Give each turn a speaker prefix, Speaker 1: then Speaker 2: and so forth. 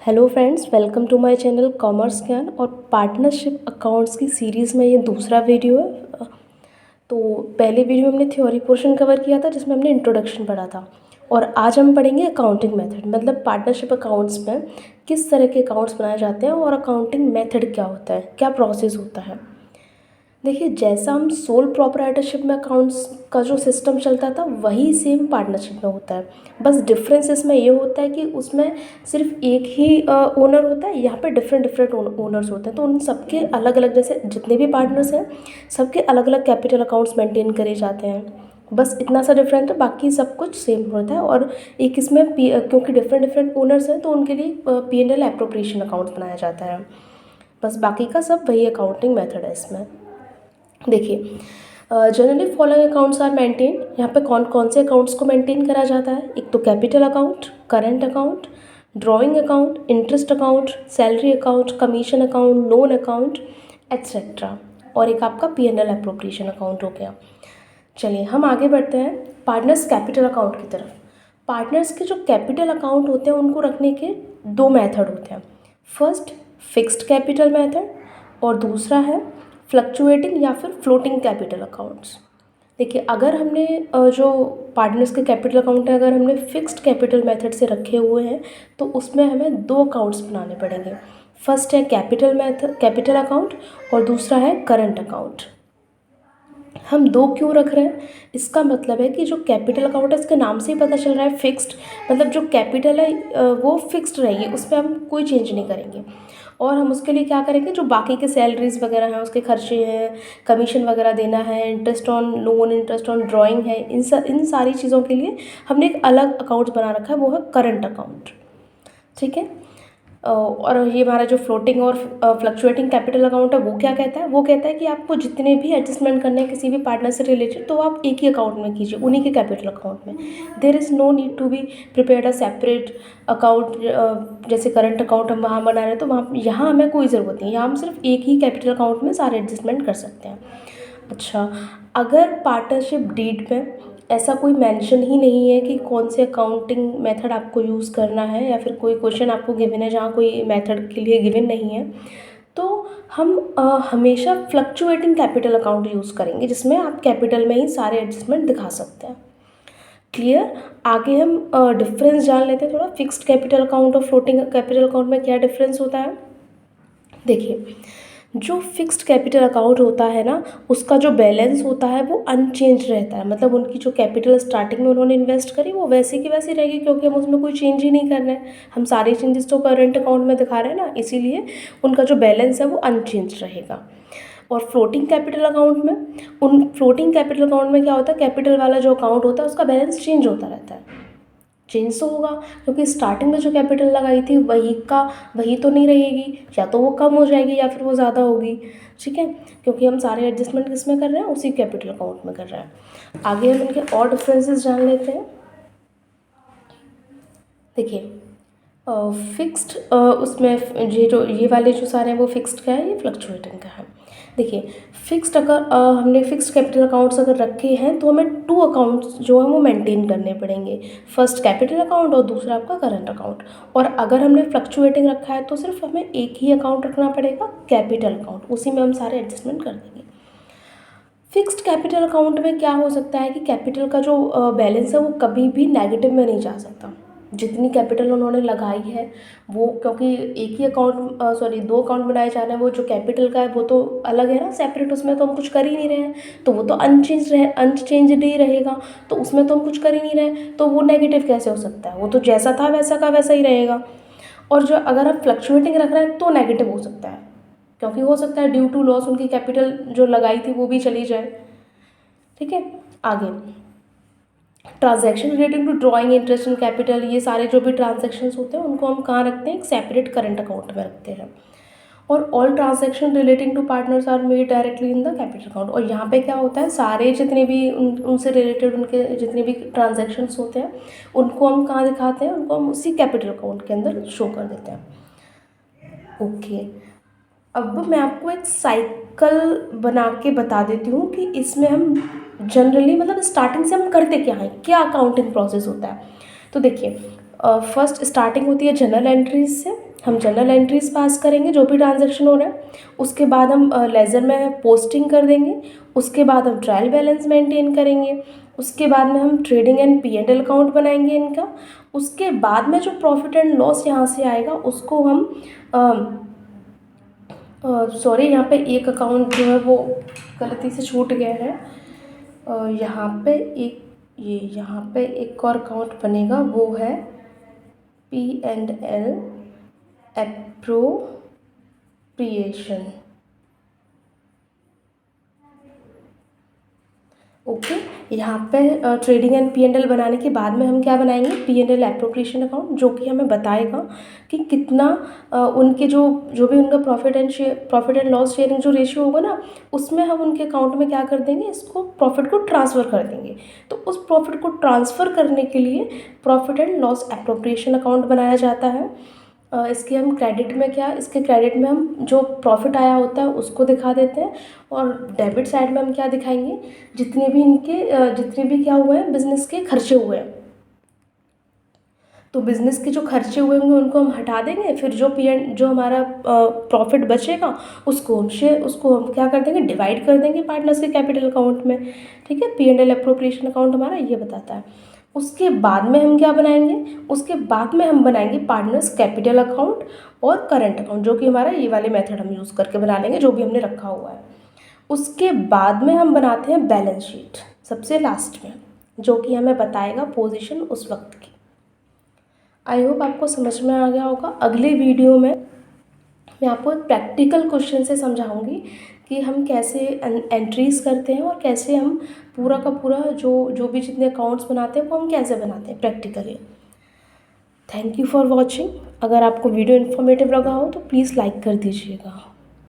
Speaker 1: Hello friends, welcome to my channel Commerce Gyan. और partnership accounts की series में ये दूसरा वीडियो है। तो पहले वीडियो में हमने थ्योरी पोर्शन कवर किया था जिसमें हमने इंट्रोडक्शन पढ़ा था, और आज हम पढ़ेंगे अकाउंटिंग मेथड, मतलब पार्टनरशिप अकाउंट्स में किस तरह के अकाउंट्स बनाए जाते हैं और अकाउंटिंग मेथड क्या होता है, क्या प्रोसेस होता है। देखिए, जैसा हम सोल प्रोप्राइटरशिप में अकाउंट्स का जो सिस्टम चलता था वही सेम पार्टनरशिप में होता है। बस डिफरेंस इसमें ये होता है कि उसमें सिर्फ एक ही ओनर होता है, यहाँ पे डिफरेंट डिफरेंट ओनर्स होते हैं। तो उन सबके अलग अलग, जैसे जितने भी पार्टनर्स हैं सबके अलग अलग कैपिटल अकाउंट्स मेंटेन करे जाते हैं। बस इतना सा डिफरेंट है, बाकी सब कुछ सेम होता है। और एक इसमें क्योंकि डिफरेंट डिफरेंट ओनर्स हैं तो उनके लिए P&L एप्रोप्रिएशन अकाउंट्स बनाया जाता है। बस बाकी का सब वही अकाउंटिंग मेथड है इसमें। देखिए, generally following accounts are maintain. यहाँ पे कौन कौन से अकाउंट्स को मेंटेन करा जाता है? एक तो capital account, current account, drawing account, interest account, salary account, commission account, loan account, etcetera. और एक आपका P&L एप्रोप्रिएशन अकाउंट हो गया। चलिए हम आगे बढ़ते हैं पार्टनर्स कैपिटल अकाउंट की तरफ। पार्टनर्स के जो कैपिटल अकाउंट होते हैं उनको रखने के दो मेथड होते हैं। फर्स्ट, फिक्स्ड कैपिटल मेथड, और दूसरा है फ्लक्चुएटिंग या फिर फ्लोटिंग कैपिटल अकाउंट्स। देखिए, अगर हमने जो पार्टनर्स के कैपिटल अकाउंट है अगर हमने फिक्स्ड कैपिटल मेथड से रखे हुए हैं तो उसमें हमें दो अकाउंट्स बनाने पड़ेंगे। फर्स्ट है कैपिटल अकाउंट और दूसरा है करंट अकाउंट। हम दो क्यों रख रहे हैं? इसका मतलब है कि जो कैपिटल अकाउंट है इसके नाम से ही पता चल रहा है फिक्स्ड, मतलब जो कैपिटल है वो फिक्स्ड रहेगी, उस पर हम कोई चेंज नहीं करेंगे। और हम उसके लिए क्या करेंगे, जो बाकी के सैलरीज वगैरह हैं, उसके खर्चे हैं, कमीशन वगैरह देना है, interest on loan, interest on drawing है, इन सारी चीज़ों के लिए हमने एक अलग अकाउंट बना रखा है, वो है करंट अकाउंट। ठीक है। और ये हमारा जो फ्लोटिंग और फ्लक्चुएटिंग कैपिटल अकाउंट है वो क्या कहता है? वो कहता है कि आपको जितने भी एडजस्टमेंट करने हैं किसी भी पार्टनर से रिलेटेड तो आप एक ही अकाउंट में कीजिए, उन्हीं के कैपिटल अकाउंट में। There is no need to be prepared a separate account. जैसे करंट अकाउंट हम वहाँ बना रहे हैं तो वहाँ यहाँ हमें कोई ज़रूरत नहीं है, यहाँ हम सिर्फ एक ही कैपिटल अकाउंट में सारे एडजस्टमेंट कर सकते हैं। अच्छा, अगर पार्टनरशिप डीड में ऐसा कोई मेंशन ही नहीं है कि कौन से अकाउंटिंग मेथड आपको यूज़ करना है, या फिर कोई क्वेश्चन आपको गिवन है जहाँ कोई मेथड के लिए गिवन नहीं है, तो हम हमेशा फ्लक्चुएटिंग कैपिटल अकाउंट यूज़ करेंगे जिसमें आप कैपिटल में ही सारे एडजस्टमेंट दिखा सकते हैं। क्लियर? आगे हम डिफरेंस जान लेते हैं थोड़ा, फिक्स्ड कैपिटल अकाउंट और फ्लोटिंग कैपिटल अकाउंट में क्या डिफरेंस होता है। देखिए, जो फिक्स्ड कैपिटल अकाउंट होता है ना उसका जो बैलेंस होता है वो अनचेंज रहता है, मतलब उनकी जो कैपिटल स्टार्टिंग में उन्होंने इन्वेस्ट करी वो वैसे की वैसी रहेगी, क्योंकि हम उसमें कोई चेंज ही नहीं कर रहे हैं, हम सारे चेंजेस तो करंट अकाउंट में दिखा रहे हैं ना, इसीलिए उनका जो बैलेंस है वो अनचेंज रहेगा। और फ्लोटिंग कैपिटल अकाउंट में फ्लोटिंग कैपिटल अकाउंट में क्या होता है, कैपिटल वाला जो अकाउंट होता है उसका बैलेंस चेंज होता रहता है। चेंज तो होगा क्योंकि स्टार्टिंग में जो कैपिटल लगाई थी वही तो नहीं रहेगी, या तो वो कम हो जाएगी या फिर वो ज़्यादा होगी। ठीक है, क्योंकि हम सारे एडजस्टमेंट किस में कर रहे हैं, उसी कैपिटल अकाउंट में कर रहे हैं। आगे हम इनके और डिफरेंसेस जान लेते हैं। देखिए, फिक्स्ड उसमें ये वाले जो सारे हैं वो फिक्स्ड का है, ये फ्लक्चुएटिंग का है। देखिए, फिक्स्ड अगर हमने फिक्स्ड कैपिटल अकाउंट्स अगर रखे हैं तो हमें टू अकाउंट्स जो है वो मेंटेन करने पड़ेंगे। फर्स्ट कैपिटल अकाउंट और दूसरा आपका करंट अकाउंट। और अगर हमने फ्लक्चुएटिंग रखा है तो सिर्फ हमें एक ही अकाउंट रखना पड़ेगा, कैपिटल अकाउंट, उसी में हम सारे एडजस्टमेंट कर देंगे। फिक्स्ड कैपिटल अकाउंट में क्या हो सकता है कि कैपिटल का जो बैलेंस है वो कभी भी नेगेटिव में नहीं जा सकता। जितनी कैपिटल उन्होंने लगाई है वो, क्योंकि एक ही अकाउंट दो अकाउंट बनाए जा रहे हैं, वो जो कैपिटल का है वो तो अलग है ना, सेपरेट, उसमें तो हम कुछ कर ही नहीं रहे हैं, तो वो तो अनचेंज्ड ही रहेगा, तो उसमें तो हम कुछ कर ही नहीं रहे, तो वो नेगेटिव कैसे हो सकता है? वो तो जैसा था वैसा का वैसा ही रहेगा। और जो अगर आप फ्लक्चुएटिंग रख रहे हैं तो नेगेटिव हो सकता है, क्योंकि हो सकता है ड्यू टू लॉस उनकी कैपिटल जो लगाई थी वो भी चली जाए। ठीक है, आगे transaction relating to drawing, interest and capital, ये सारे जो भी ट्रांजैक्शंस होते हैं उनको हम कहाँ रखते हैं, एक सेपरेट करंट अकाउंट में रखते हैं। और all transaction relating to partners are made directly in the capital account. और यहाँ पे क्या होता है, सारे जितने भी उनसे रिलेटेड उनके जितने भी ट्रांजैक्शंस होते हैं उनको हम कहाँ दिखाते हैं, उनको हम उसी कैपिटल अकाउंट के अंदर शो कर देते हैं। ओके, अब मैं आपको एक साइकिल बना के बता देती हूँ कि इसमें हम जनरली, मतलब स्टार्टिंग से हम करते क्या हैं, क्या अकाउंटिंग प्रोसेस होता है। तो देखिए, फर्स्ट स्टार्टिंग होती है जनरल एंट्रीज से। हम जर्नल एंट्रीज पास करेंगे जो भी ट्रांजैक्शन हो रहा है। उसके बाद हम लेजर में पोस्टिंग कर देंगे। उसके बाद हम ट्रायल बैलेंस मेंटेन करेंगे। उसके बाद में हम ट्रेडिंग एंड P&L अकाउंट बनाएंगे इनका। उसके बाद में जो प्रॉफिट एंड लॉस यहाँ से आएगा उसको हम सॉरी, यहाँ पे एक अकाउंट जो है वो गलती से छूट गया है। यहाँ पे एक और अकाउंट बनेगा, वो है P&L एप्रोप्रिएशन। ओके, यहाँ पे ट्रेडिंग एंड P&L बनाने के बाद में हम क्या बनाएंगे, P&L एप्रोप्रिएशन अकाउंट, जो कि हमें बताएगा कि कितना उनके जो भी उनका प्रॉफिट एंड लॉस शेयरिंग जो रेशियो होगा ना, उसमें हम उनके अकाउंट में क्या कर देंगे, इसको प्रॉफिट को ट्रांसफ़र कर देंगे। तो उस प्रॉफिट को ट्रांसफ़र करने के लिए profit and loss appropriation account बनाया जाता है। इसके क्रेडिट में हम जो प्रॉफिट आया होता है उसको दिखा देते हैं, और डेबिट साइड में हम क्या दिखाएंगे, जितने भी क्या हुए हैं, बिजनेस के खर्चे हुए हैं। तो बिज़नेस के जो खर्चे हुए होंगे उनको हम हटा देंगे। फिर जो हमारा प्रॉफिट बचेगा उसको हम क्या कर देंगे, डिवाइड कर देंगे पार्टनर्स के कैपिटल अकाउंट में। ठीक है, P&L एप्रोप्रिएशन अकाउंट हमारा ये बताता है। उसके बाद में हम क्या बनाएंगे, उसके बाद में हम बनाएंगे पार्टनर्स कैपिटल अकाउंट और करंट अकाउंट, जो कि हमारा ये वाले मेथड हम यूज़ करके बना लेंगे जो भी हमने रखा हुआ है। उसके बाद में हम बनाते हैं बैलेंस शीट सबसे लास्ट में, जो कि हमें बताएगा पोजीशन उस वक्त की। आई होप आपको समझ में आ गया होगा। अगले वीडियो में मैं आपको प्रैक्टिकल क्वेश्चन से समझाऊंगी कि हम कैसे एंट्रीज़ करते हैं और कैसे हम पूरा का पूरा जो भी जितने अकाउंट्स बनाते हैं वो हम कैसे बनाते हैं practically. Thank you for watching. अगर आपको वीडियो इन्फॉर्मेटिव लगा हो तो प्लीज़ लाइक कर दीजिएगा।